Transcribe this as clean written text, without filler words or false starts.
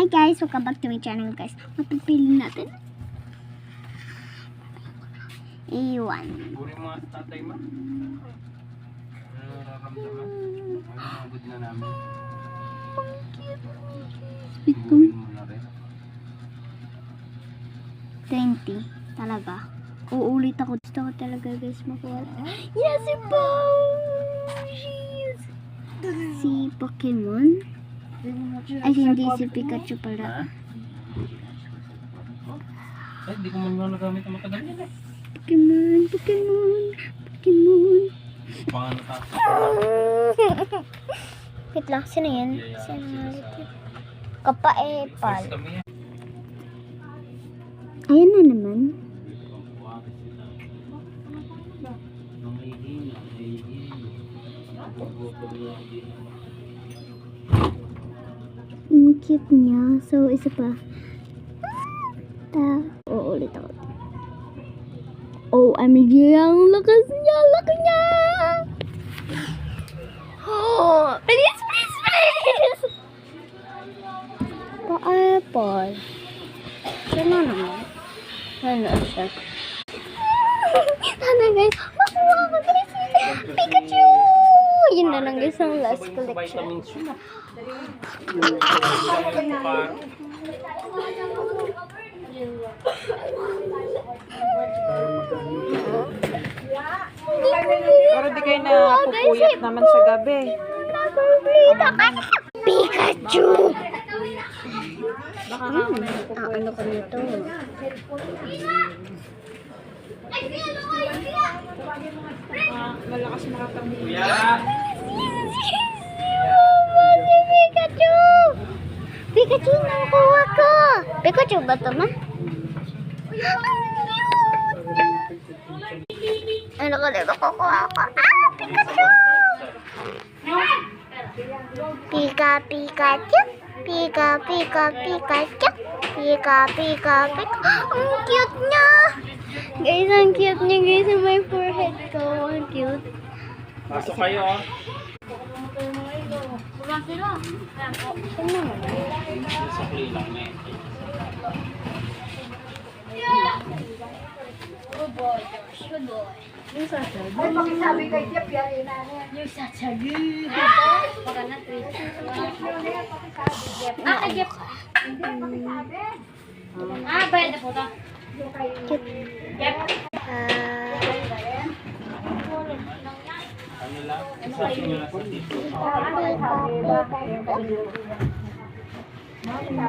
Hi guys, welcome back to my channel guys. Matapilin natin. Iwan. Puri mga tatay mo. Nararamdaman. Ay, nabod na namin. Sigurin mo na rin. 20. Talaga. Uulit ako. Gusto ko talaga guys makuha. Yes, si Bowsies! Si Pokemon. Ay, hindi si Pikachu pala. Ay, di ko man nagamit ang matagal yan eh. Pokemon. Pangalan ka. Wait lang, sino yan? Kapaepal. First kami yan. Ayan na naman. Ang cute niya. So, isa pa. Uulit ako. OMG, ang lakas niya! Laki niya! Oh, please! Pa-apple. Ano naman? Ano siya? Ano guys? Makuha ko guys! Pikachu! Yun na lang guys ang last collection. Vitamins yun ah. Pero di kayo napupuyat naman sa gabi. Pikachu! Baka nga ako Ano ko nito? malakas makatanggi. Kuya! Si Pikachu! Pikachu na nakuha ko! Pikachu ba ito man? Ano ko dito kukuha ko? Pikachu! Pikachu! Pika. Ang cute niya! Guys, ang cute niya guys sa my forehead ko. Ang cute. Pasok kayo ah. Sakli lang eh. Bayad na po ito. Ano lang? Isasin nyo lang sa tito.